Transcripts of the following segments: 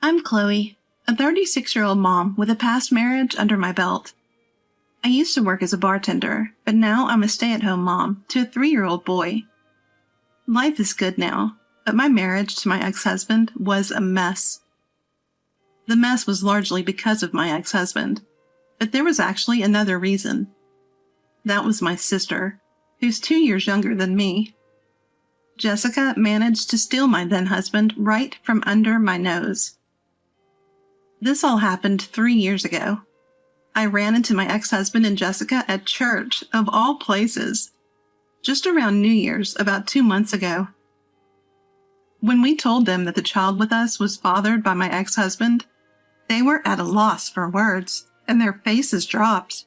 I'm Chloe, a 36-year-old mom with a past marriage under my belt. I used to work as a bartender, but now I'm a stay-at-home mom to a 3-year-old boy. Life is good now, but my marriage to my ex-husband was a mess. The mess was largely because of my ex-husband, but there was actually another reason. That was my sister, who's 2 years younger than me. Jessica managed to steal my then-husband right from under my nose. This all happened 3 years ago. I ran into my ex-husband and Jessica at church, of all places, just around New Year's about 2 months ago. When we told them that the child with us was fathered by my ex-husband, they were at a loss for words, and their faces dropped.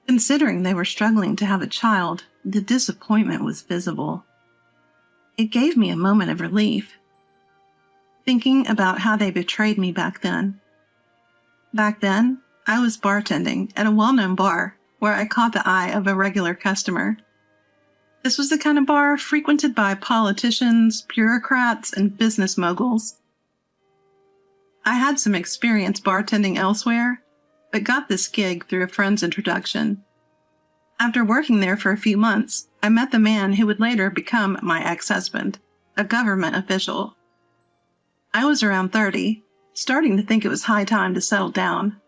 Considering they were struggling to have a child, the disappointment was visible. It gave me a moment of relief, thinking about how they betrayed me back then. Back then, I was bartending at a well-known bar where I caught the eye of a regular customer. This was the kind of bar frequented by politicians, bureaucrats, and business moguls. I had some experience bartending elsewhere, but got this gig through a friend's introduction. After working there for a few months, I met the man who would later become my ex-husband, a government official. I was around 30, starting to think it was high time to settle down.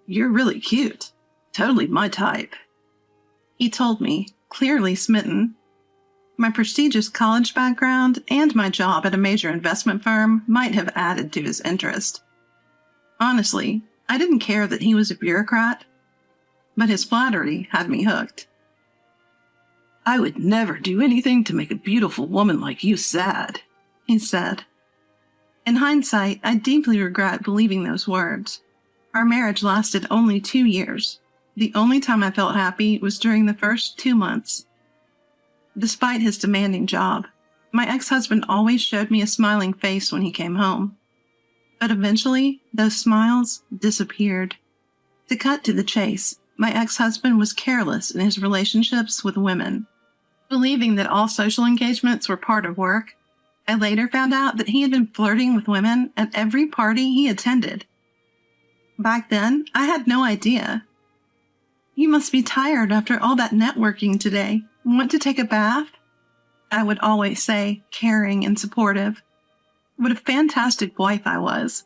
"You're really cute. Totally my type," he told me, clearly smitten. My prestigious college background and my job at a major investment firm might have added to his interest. Honestly, I didn't care that he was a bureaucrat, but his flattery had me hooked. "I would never do anything to make a beautiful woman like you sad," he said. In hindsight, I deeply regret believing those words. Our marriage lasted only 2 years. The only time I felt happy was during the first 2 months. Despite his demanding job, my ex-husband always showed me a smiling face when he came home. But eventually, those smiles disappeared. To cut to the chase, my ex-husband was careless in his relationships with women. Believing that all social engagements were part of work, I later found out that he had been flirting with women at every party he attended. Back then, I had no idea. "You must be tired after all that networking today. Want to take a bath?" I would always say, caring and supportive. What a fantastic wife I was.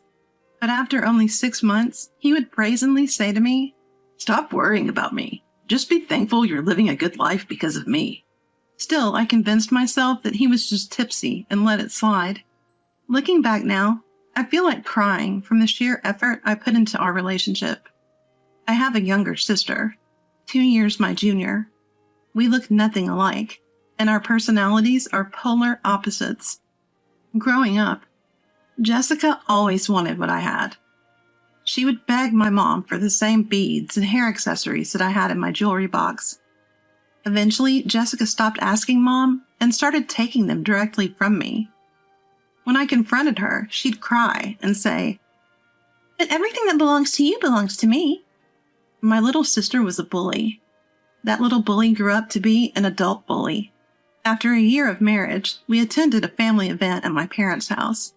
But after only 6 months, he would brazenly say to me, "Stop worrying about me. Just be thankful you're living a good life because of me." Still, I convinced myself that he was just tipsy and let it slide. Looking back now, I feel like crying from the sheer effort I put into our relationship. I have a younger sister, 2 years my junior. We look nothing alike, and our personalities are polar opposites. Growing up, Jessica always wanted what I had. She would beg my mom for the same beads and hair accessories that I had in my jewelry box. Eventually, Jessica stopped asking Mom and started taking them directly from me. When I confronted her, she'd cry and say, "But everything that belongs to you belongs to me." My little sister was a bully. That little bully grew up to be an adult bully. After a year of marriage, we attended a family event at my parents' house.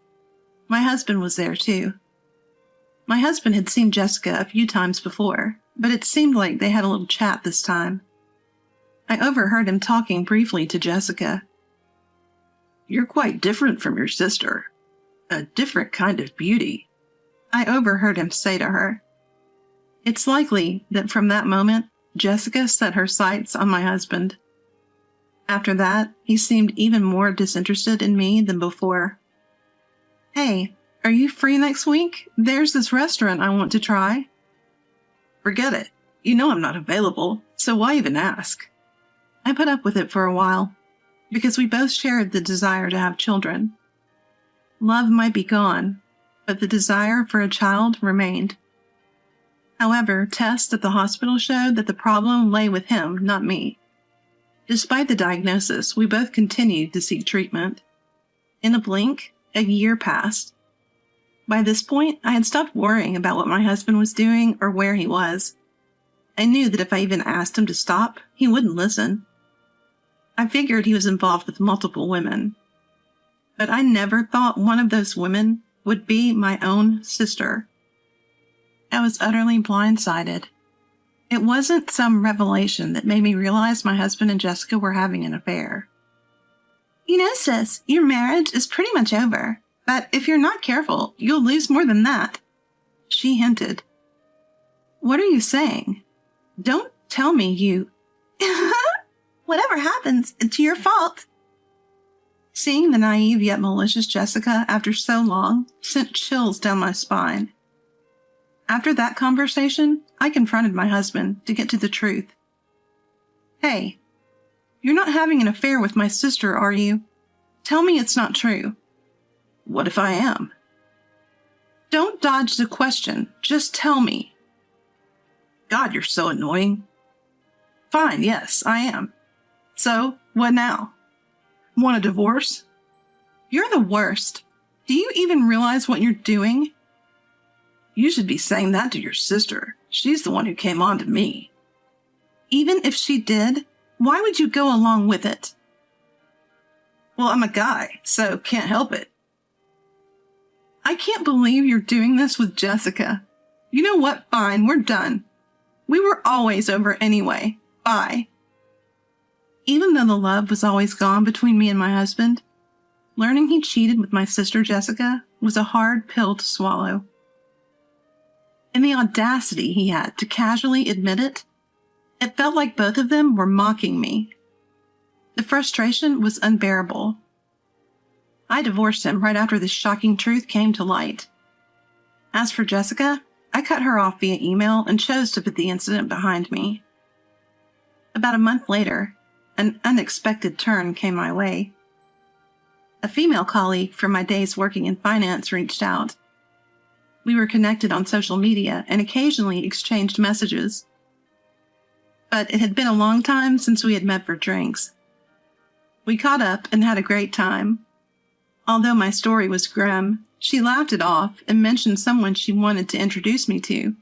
My husband was there too. My husband had seen Jessica a few times before, but it seemed like they had a little chat this time. I overheard him talking briefly to Jessica. "You're quite different from your sister. A different kind of beauty," I overheard him say to her. It's likely that from that moment, Jessica set her sights on my husband. After that, he seemed even more disinterested in me than before. "Hey, are you free next week? There's this restaurant I want to try." "Forget it. You know I'm not available, so why even ask?" I put up with it for a while, because we both shared the desire to have children. Love might be gone, but the desire for a child remained. However, tests at the hospital showed that the problem lay with him, not me. Despite the diagnosis, we both continued to seek treatment. In a blink, a year passed. By this point, I had stopped worrying about what my husband was doing or where he was. I knew that if I even asked him to stop, he wouldn't listen. I figured he was involved with multiple women. but I never thought one of those women would be my own sister. I was utterly blindsided. It wasn't some revelation that made me realize my husband and Jessica were having an affair. You know, sis, your marriage is pretty much over, but if you're not careful, you'll lose more than that, she hinted. What are you saying? Don't tell me you... Whatever happens, it's your fault. Seeing the naive yet malicious Jessica after so long sent chills down my spine. After that conversation, I confronted my husband to get to the truth. Hey, you're not having an affair with my sister, are you? Tell me it's not true. What if I am? Don't dodge the question. Just tell me. God, you're so annoying. Fine, yes, I am. So, what now? Want a divorce? You're the worst. Do you even realize what you're doing? You should be saying that to your sister. She's the one who came on to me. Even if she did, why would you go along with it? Well, I'm a guy, so can't help it. I can't believe you're doing this with Jessica. You know what? Fine, we're done. We were always over anyway. Bye. Even though the love was always gone between me and my husband, learning he cheated with my sister Jessica was a hard pill to swallow. And the audacity he had to casually admit it, it felt like both of them were mocking me. The frustration was unbearable. I divorced him right after this shocking truth came to light. As for Jessica, I cut her off via email and chose to put the incident behind me. About a month later, an unexpected turn came my way. A female colleague from my days working in finance reached out. We were connected on social media and occasionally exchanged messages. But it had been a long time since we had met for drinks. We caught up and had a great time. Although my story was grim, she laughed it off and mentioned someone she wanted to introduce me to.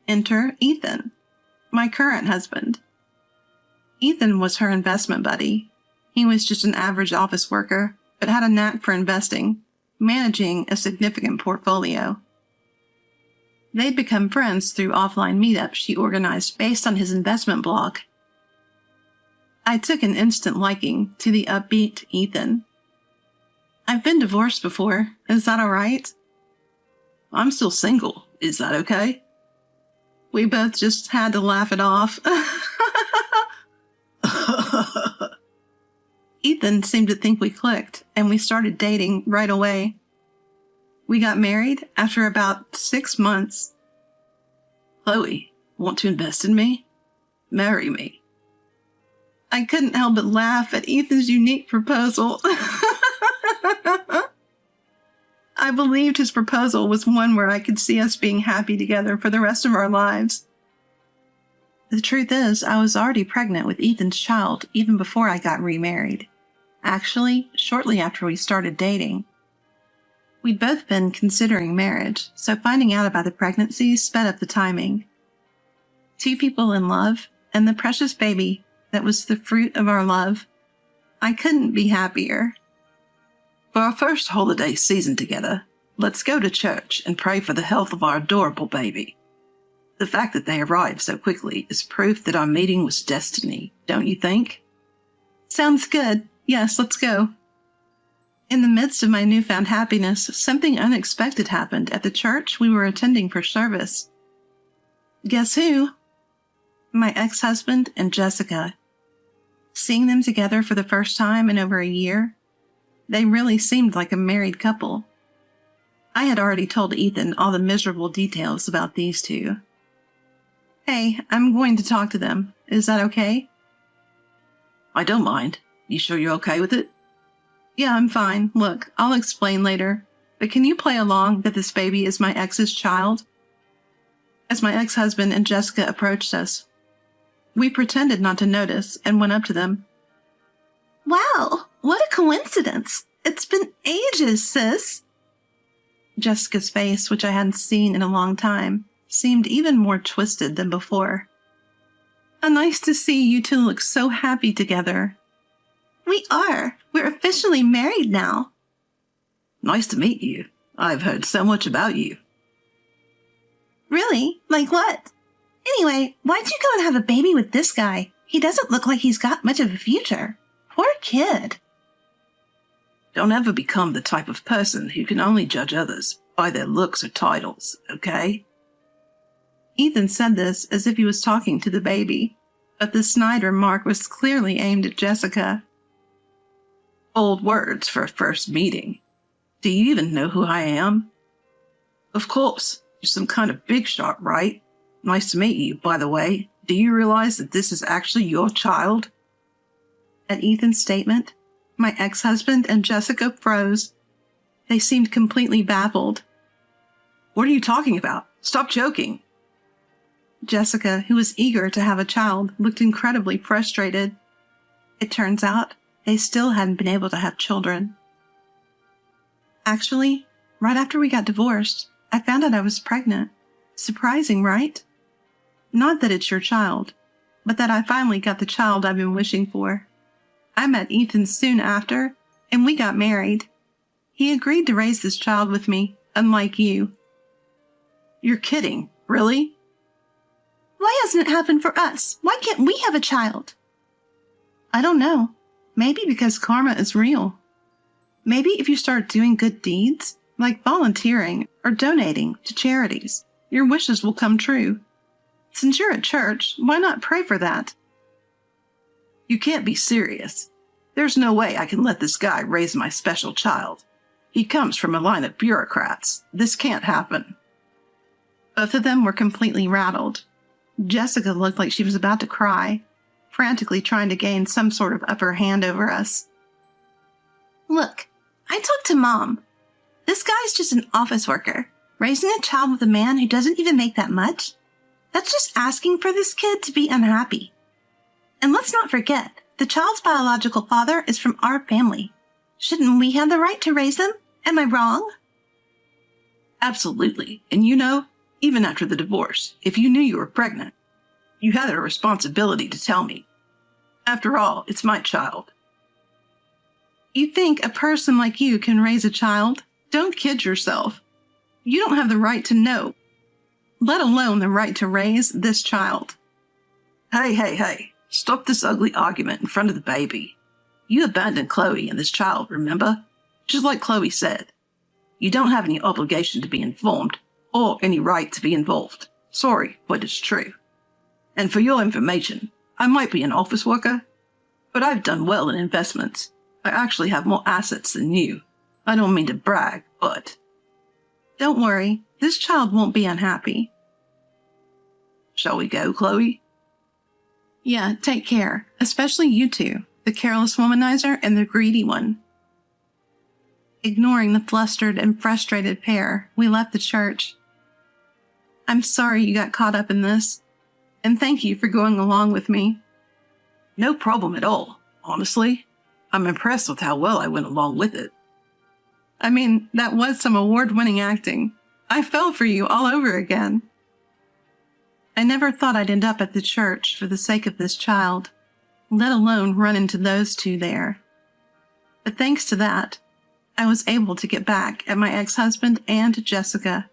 Enter Ethan, my current husband. Ethan was her investment buddy. He was just an average office worker, but had a knack for investing, managing a significant portfolio. They'd become friends through offline meetups she organized based on his investment blog. I took an instant liking to the upbeat Ethan. I've been divorced before. Is that all right? I'm still single. Is that okay? We both just had to laugh it off. Ethan seemed to think we clicked, and we started dating right away. We got married after about 6 months. Chloe, want to invest in me? Marry me. I couldn't help but laugh at Ethan's unique proposal. I believed his proposal was one where I could see us being happy together for the rest of our lives. The truth is, I was already pregnant with Ethan's child even before I got remarried. Actually, shortly after we started dating. We'd both been considering marriage, so finding out about the pregnancy sped up the timing. 2 people in love, and the precious baby that was the fruit of our love. I couldn't be happier. For our first holiday season together, let's go to church and pray for the health of our adorable baby. The fact that they arrived so quickly is proof that our meeting was destiny, don't you think? Sounds good. Yes, let's go. In the midst of my newfound happiness, something unexpected happened at the church we were attending for service. Guess who? My ex-husband and Jessica. Seeing them together for the first time in over a year, they really seemed like a married couple. I had already told Ethan all the miserable details about these two. Hey, I'm going to talk to them. Is that okay? I don't mind. You sure you're okay with it? Yeah, I'm fine. Look, I'll explain later. But can you play along that this baby is my ex's child? As my ex-husband and Jessica approached us, we pretended not to notice and went up to them. Wow, what a coincidence. It's been ages, sis. Jessica's face, which I hadn't seen in a long time, seemed even more twisted than before. Nice to see you two look so happy together. We are. We're officially married now. Nice to meet you. I've heard so much about you. Really? Like what? Anyway, why'd you go and have a baby with this guy? He doesn't look like he's got much of a future. Poor kid. Don't ever become the type of person who can only judge others by their looks or titles, okay? Ethan said this as if he was talking to the baby, but the snide remark was clearly aimed at Jessica. Bold words for a first meeting. Do you even know who I am? Of course, you're some kind of big shot, right? Nice to meet you, by the way. Do you realize that this is actually your child? At Ethan's statement, my ex-husband and Jessica froze. They seemed completely baffled. What are you talking about? Stop joking. Jessica, who was eager to have a child, looked incredibly frustrated. It turns out they still hadn't been able to have children. Actually, right after we got divorced, I found out I was pregnant. Surprising, right? Not that it's your child, but that I finally got the child I've been wishing for. I met Ethan soon after, and we got married. He agreed to raise this child with me, unlike you. You're kidding, really? Why hasn't it happened for us? Why can't we have a child? I don't know. Maybe because karma is real. Maybe if you start doing good deeds, like volunteering or donating to charities, your wishes will come true. Since you're at church, why not pray for that? You can't be serious. There's no way I can let this guy raise my special child. He comes from a line of bureaucrats. This can't happen. Both of them were completely rattled. Jessica looked like she was about to cry, frantically trying to gain some sort of upper hand over us. Look, I talked to Mom. This guy's just an office worker, raising a child with a man who doesn't even make that much. That's just asking for this kid to be unhappy. And let's not forget, the child's biological father is from our family. Shouldn't we have the right to raise them? Am I wrong? Absolutely. And you know, even after the divorce, if you knew you were pregnant, you had a responsibility to tell me. After all, it's my child. You think a person like you can raise a child? Don't kid yourself. You don't have the right to know, let alone the right to raise this child. Hey. Stop this ugly argument in front of the baby. You abandoned Chloe and this child, remember? Just like Chloe said. You don't have any obligation to be informed or any right to be involved. Sorry, but it's true. And for your information, I might be an office worker, but I've done well in investments. I actually have more assets than you. I don't mean to brag, but... Don't worry, this child won't be unhappy. Shall we go, Chloe? Yeah, take care, especially you two, the careless womanizer and the greedy one. Ignoring the flustered and frustrated pair, we left the church. I'm sorry you got caught up in this, and thank you for going along with me. No problem at all, honestly. I'm impressed with how well I went along with it. I mean, that was some award-winning acting. I fell for you all over again. I never thought I'd end up at the church for the sake of this child, let alone run into those two there. But thanks to that, I was able to get back at my ex-husband and Jessica.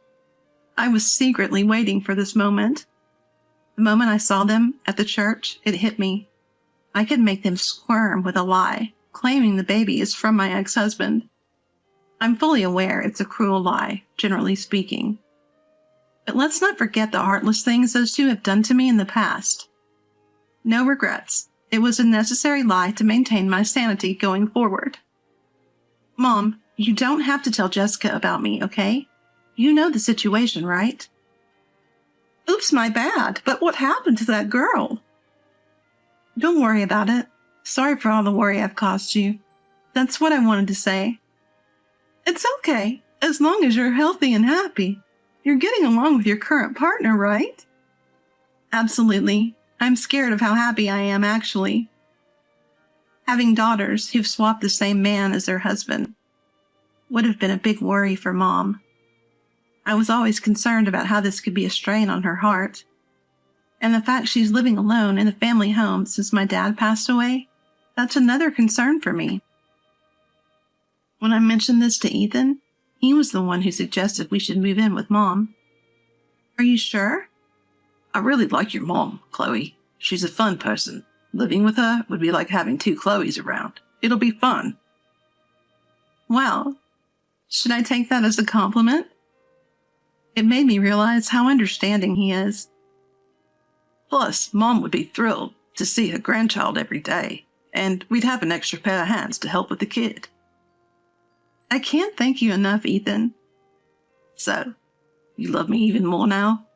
I was secretly waiting for this moment. The moment I saw them at the church, it hit me. I could make them squirm with a lie, claiming the baby is from my ex-husband. I'm fully aware it's a cruel lie, generally speaking. But let's not forget the heartless things those two have done to me in the past. No regrets. It was a necessary lie to maintain my sanity going forward. Mom, you don't have to tell Jessica about me, okay? You know the situation, right? Oops, my bad, but what happened to that girl? Don't worry about it. Sorry for all the worry I've caused you. That's what I wanted to say. It's okay, as long as you're healthy and happy. You're getting along with your current partner, right? Absolutely. I'm scared of how happy I am, actually. Having daughters who've swapped the same man as their husband would have been a big worry for Mom. I was always concerned about how this could be a strain on her heart. And the fact she's living alone in the family home since my dad passed away, that's another concern for me. When I mentioned this to Ethan, He was the one who suggested we should move in with Mom. Are you sure? I really like your mom, Chloe. She's a fun person. Living with her would be like having two Chloes around. It'll be fun. Well, should I take that as a compliment? It made me realize how understanding he is. Plus, Mom would be thrilled to see her grandchild every day, and we'd have an extra pair of hands to help with the kid. I can't thank you enough, Ethan. So, you love me even more now?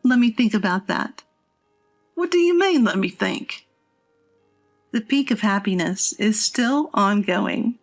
Let me think about that. What do you mean, let me think? The peak of happiness is still ongoing.